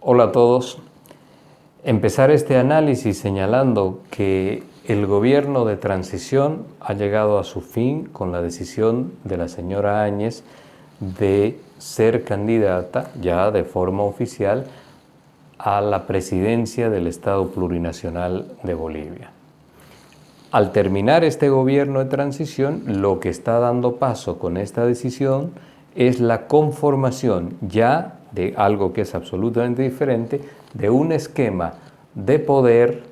Hola a todos. Empezar este análisis señalando que el gobierno de transición ha llegado a su fin con la decisión de la señora Áñez de ser candidata ya de forma oficial a la presidencia del Estado Plurinacional de Bolivia. Al terminar este gobierno de transición, lo que está dando paso con esta decisión es la conformación ya de algo que es absolutamente diferente, de un esquema de poder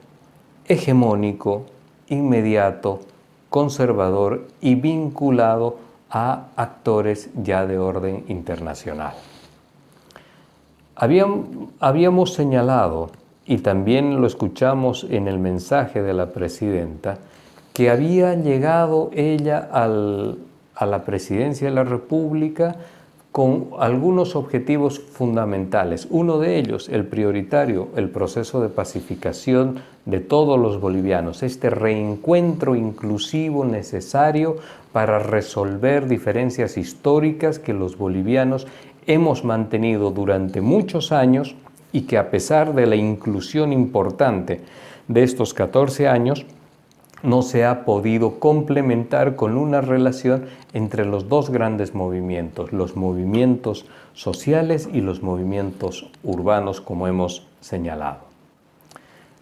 hegemónico, inmediato, conservador y vinculado a actores ya de orden internacional. Habíamos señalado, y también lo escuchamos en el mensaje de la presidenta, que había llegado ella a la presidencia de la República con algunos objetivos fundamentales. Uno de ellos, el prioritario, el proceso de pacificación de todos los bolivianos, este reencuentro inclusivo necesario para resolver diferencias históricas que los bolivianos hemos mantenido durante muchos años y que a pesar de la inclusión importante de estos 14 años, no se ha podido complementar con una relación entre los dos grandes movimientos, los movimientos sociales y los movimientos urbanos, como hemos señalado.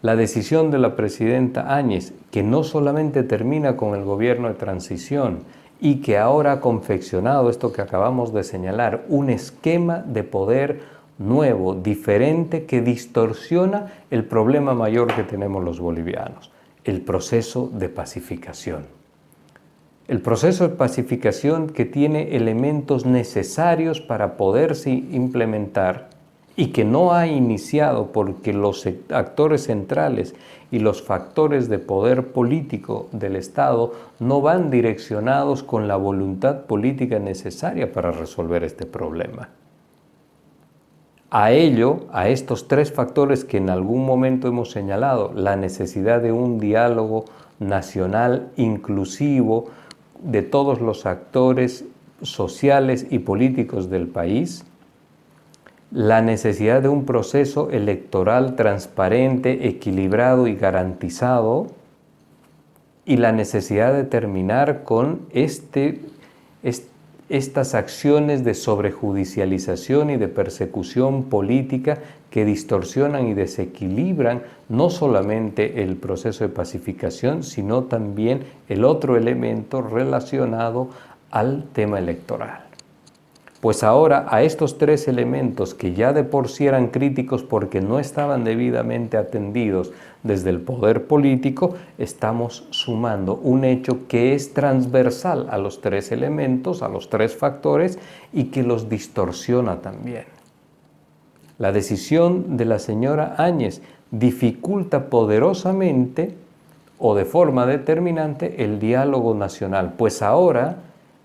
La decisión de la presidenta Áñez, que no solamente termina con el gobierno de transición y que ahora ha confeccionado esto que acabamos de señalar, un esquema de poder nuevo, diferente, que distorsiona el problema mayor que tenemos los bolivianos, el proceso de pacificación. El proceso de pacificación que tiene elementos necesarios para poderse implementar y que no ha iniciado porque los actores centrales y los factores de poder político del Estado no van direccionados con la voluntad política necesaria para resolver este problema. A estos tres factores que en algún momento hemos señalado, la necesidad de un diálogo nacional inclusivo de todos los actores sociales y políticos del país, la necesidad de un proceso electoral transparente, equilibrado y garantizado, y la necesidad de terminar con estas acciones de sobrejudicialización y de persecución política que distorsionan y desequilibran no solamente el proceso de pacificación, sino también el otro elemento relacionado al tema electoral. Pues ahora a estos tres elementos que ya de por sí eran críticos porque no estaban debidamente atendidos desde el poder político, estamos sumando un hecho que es transversal a los tres elementos, a los tres factores y que los distorsiona también. La decisión de la señora Áñez dificulta poderosamente o de forma determinante el diálogo nacional, pues ahora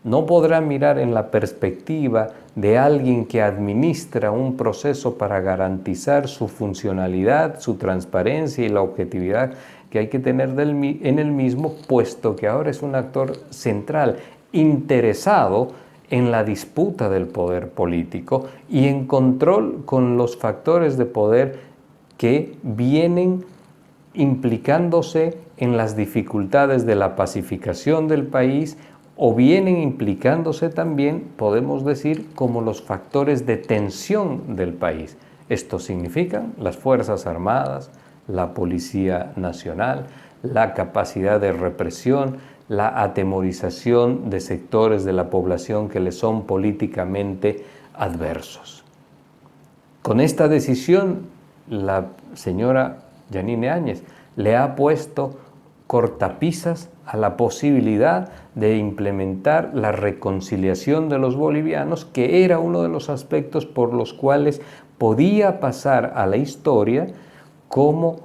no podrá mirar en la perspectiva de alguien que administra un proceso para garantizar su funcionalidad, su transparencia y la objetividad que hay que tener en el mismo, puesto que ahora es un actor central, interesado en la disputa del poder político y en control con los factores de poder que vienen implicándose en las dificultades de la pacificación del país, o vienen implicándose también, podemos decir, como los factores de tensión del país. Esto significa las Fuerzas Armadas, la Policía Nacional, la capacidad de represión, la atemorización de sectores de la población que le son políticamente adversos. Con esta decisión, la señora Yanine Áñez le ha puesto cortapisas a la posibilidad de implementar la reconciliación de los bolivianos, que era uno de los aspectos por los cuales podía pasar a la historia como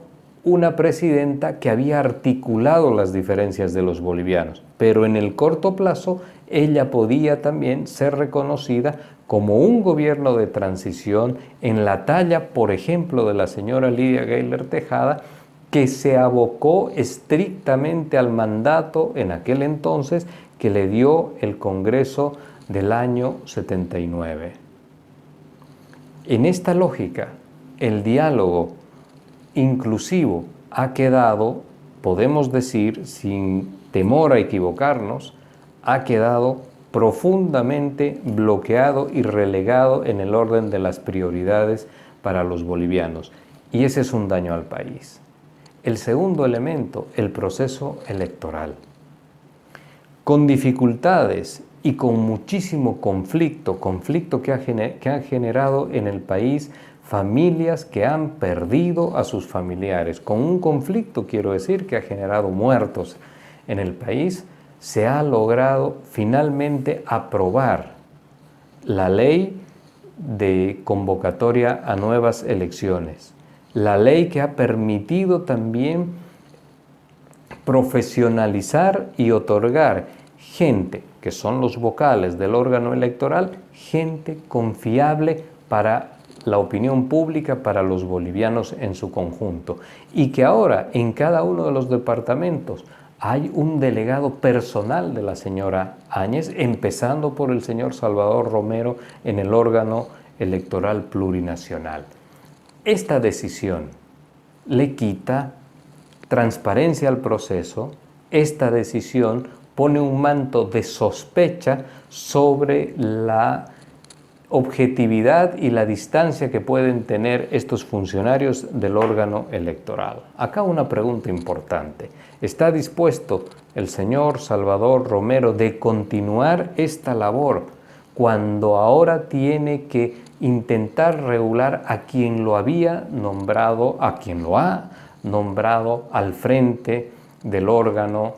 una presidenta que había articulado las diferencias de los bolivianos. Pero en el corto plazo, ella podía también ser reconocida como un gobierno de transición en la talla, por ejemplo, de la señora Lidia Gayler Tejada, que se abocó estrictamente al mandato en aquel entonces que le dio el Congreso del año 79. En esta lógica, el diálogo inclusivo ha quedado, podemos decir, sin temor a equivocarnos, ha quedado profundamente bloqueado y relegado en el orden de las prioridades para los bolivianos. Y ese es un daño al país. El segundo elemento, el proceso electoral. Con dificultades y con muchísimo conflicto que ha generado en el país familias que han perdido a sus familiares. Con un conflicto, quiero decir, que ha generado muertos en el país, se ha logrado finalmente aprobar la ley de convocatoria a nuevas elecciones. La ley que ha permitido también profesionalizar y otorgar gente, que son los vocales del órgano electoral, gente confiable para la opinión pública, para los bolivianos en su conjunto. Y que ahora en cada uno de los departamentos hay un delegado personal de la señora Áñez, empezando por el señor Salvador Romero en el órgano electoral plurinacional. Esta decisión le quita transparencia al proceso. Esta decisión pone un manto de sospecha sobre la objetividad y la distancia que pueden tener estos funcionarios del órgano electoral. Acá una pregunta importante. ¿Está dispuesto el señor Salvador Romero de continuar esta labor cuando ahora tiene que intentar regular a quien lo había nombrado, a quien lo ha nombrado al frente del órgano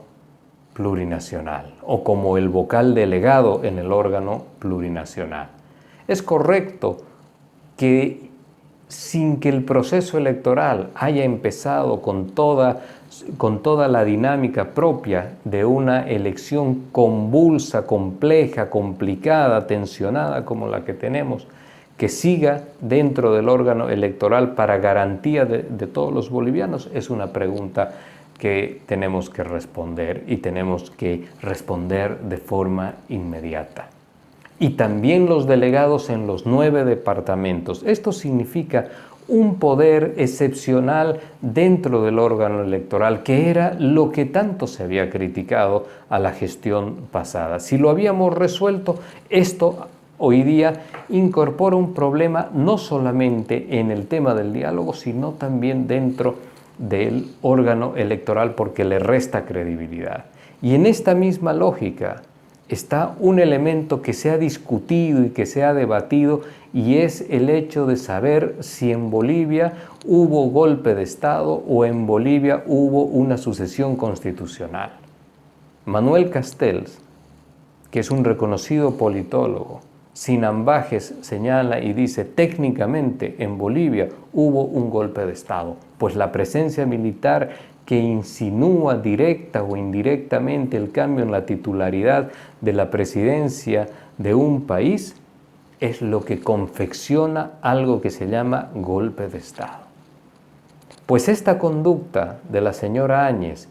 plurinacional o como el vocal delegado en el órgano plurinacional? Es correcto que sin que el proceso electoral haya empezado con toda la dinámica propia de una elección convulsa, compleja, complicada, tensionada como la que tenemos, que siga dentro del órgano electoral para garantía de todos los bolivianos, es una pregunta que tenemos que responder y tenemos que responder de forma inmediata. Y también los delegados en los 9 departamentos. Esto significa un poder excepcional dentro del órgano electoral, que era lo que tanto se había criticado a la gestión pasada. Si lo habíamos resuelto, esto hoy día incorpora un problema no solamente en el tema del diálogo, sino también dentro del órgano electoral porque le resta credibilidad. Y en esta misma lógica está un elemento que se ha discutido y que se ha debatido, y es el hecho de saber si en Bolivia hubo golpe de Estado o en Bolivia hubo una sucesión constitucional. Manuel Castells, que es un reconocido politólogo, sin ambajes señala y dice: técnicamente en Bolivia hubo un golpe de Estado, pues la presencia militar que insinúa directa o indirectamente el cambio en la titularidad de la presidencia de un país es lo que confecciona algo que se llama golpe de Estado. Pues esta conducta de la señora Áñez,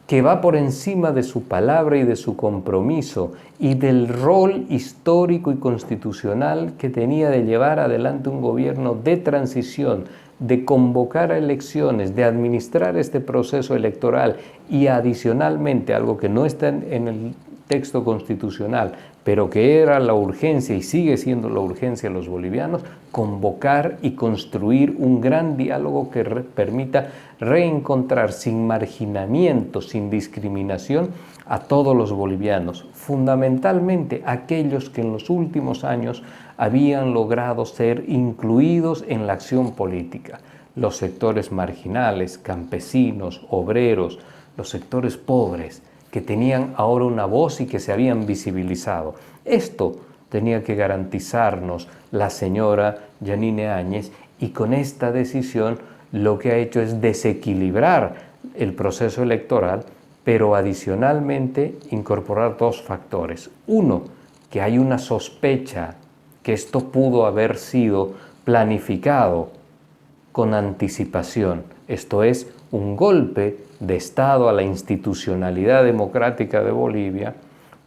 que va por encima de su palabra y de su compromiso y del rol histórico y constitucional que tenía de llevar adelante un gobierno de transición, de convocar a elecciones, de administrar este proceso electoral y adicionalmente, algo que no está en el texto constitucional, pero que era la urgencia y sigue siendo la urgencia de los bolivianos, convocar y construir un gran diálogo que permita reencontrar sin marginamiento, sin discriminación, a todos los bolivianos, fundamentalmente aquellos que en los últimos años habían logrado ser incluidos en la acción política, los sectores marginales, campesinos, obreros, los sectores pobres, que tenían ahora una voz y que se habían visibilizado. Esto tenía que garantizarnos la señora Yanine Áñez, y con esta decisión lo que ha hecho es desequilibrar el proceso electoral, pero adicionalmente incorporar 2 factores. Uno, que hay una sospecha que esto pudo haber sido planificado con anticipación, esto es, un golpe de Estado a la institucionalidad democrática de Bolivia,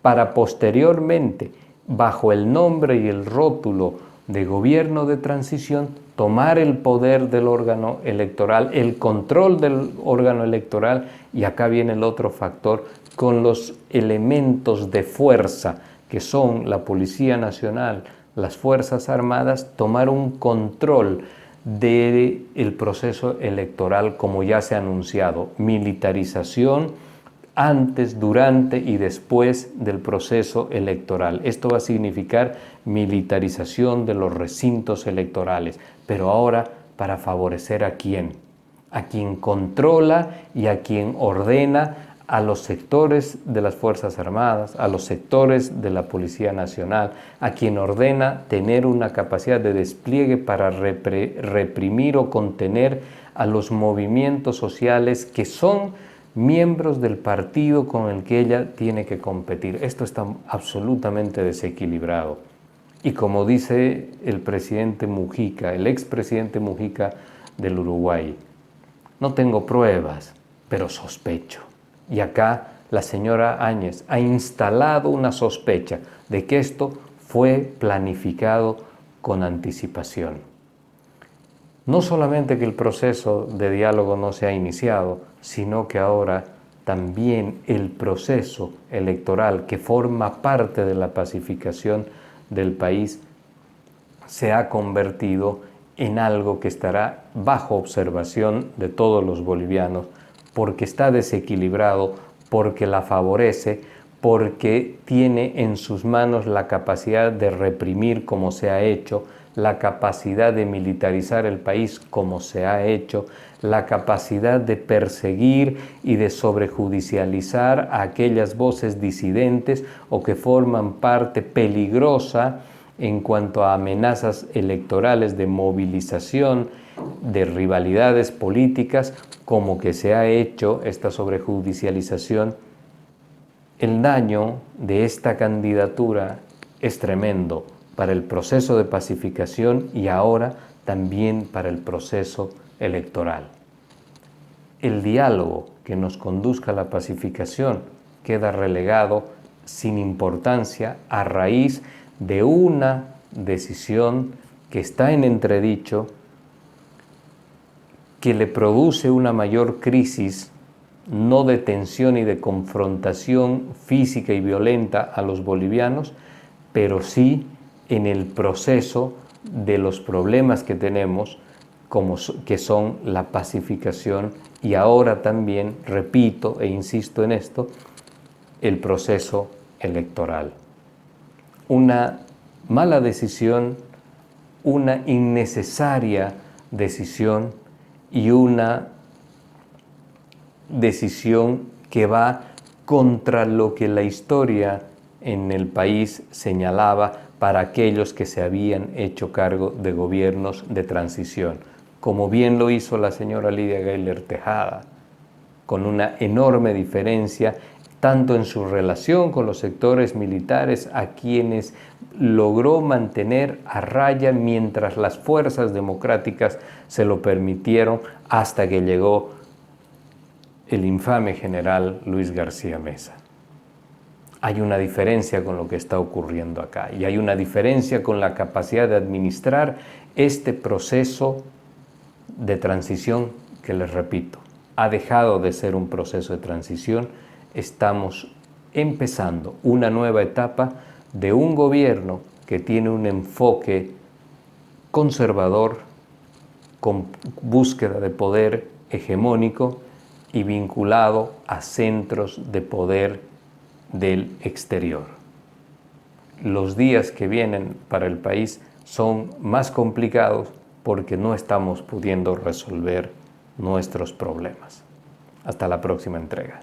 para posteriormente, bajo el nombre y el rótulo de gobierno de transición, tomar el poder del órgano electoral, el control del órgano electoral, y acá viene el otro factor, con los elementos de fuerza que son la Policía Nacional, las Fuerzas Armadas, tomar un control del proceso electoral, como ya se ha anunciado, militarización antes, durante y después del proceso electoral. Esto va a significar militarización de los recintos electorales, pero ahora para favorecer a quién, a quien controla y a quien ordena a los sectores de las Fuerzas Armadas, a los sectores de la Policía Nacional, a quien ordena tener una capacidad de despliegue para reprimir o contener a los movimientos sociales que son miembros del partido con el que ella tiene que competir. Esto está absolutamente desequilibrado. Y como dice el presidente Mujica, el expresidente Mujica del Uruguay, no tengo pruebas, pero sospecho. Y acá la señora Áñez ha instalado una sospecha de que esto fue planificado con anticipación. No solamente que el proceso de diálogo no se ha iniciado, sino que ahora también el proceso electoral que forma parte de la pacificación del país se ha convertido en algo que estará bajo observación de todos los bolivianos, porque está desequilibrado, porque la favorece, porque tiene en sus manos la capacidad de reprimir como se ha hecho, la capacidad de militarizar el país como se ha hecho, la capacidad de perseguir y de sobrejudicializar a aquellas voces disidentes o que forman parte peligrosa en cuanto a amenazas electorales de movilización, de rivalidades políticas, como que se ha hecho esta sobrejudicialización. El daño de esta candidatura es tremendo para el proceso de pacificación y ahora también para el proceso electoral. El diálogo que nos conduzca a la pacificación queda relegado sin importancia a raíz de una decisión que está en entredicho, que le produce una mayor crisis, no de tensión y de confrontación física y violenta a los bolivianos, pero sí en el proceso de los problemas que tenemos, que son la pacificación y ahora también, repito e insisto en esto, el proceso electoral. Una mala decisión, una innecesaria decisión y una decisión que va contra lo que la historia en el país señalaba para aquellos que se habían hecho cargo de gobiernos de transición, como bien lo hizo la señora Lidia Gayler Tejada, con una enorme diferencia tanto en su relación con los sectores militares a quienes logró mantener a raya mientras las fuerzas democráticas se lo permitieron, hasta que llegó el infame general Luis García Meza. Hay una diferencia con lo que está ocurriendo acá y hay una diferencia con la capacidad de administrar este proceso de transición que, les repito, ha dejado de ser un proceso de transición. Estamos empezando una nueva etapa de un gobierno que tiene un enfoque conservador, con búsqueda de poder hegemónico y vinculado a centros de poder del exterior. Los días que vienen para el país son más complicados porque no estamos pudiendo resolver nuestros problemas. Hasta la próxima entrega.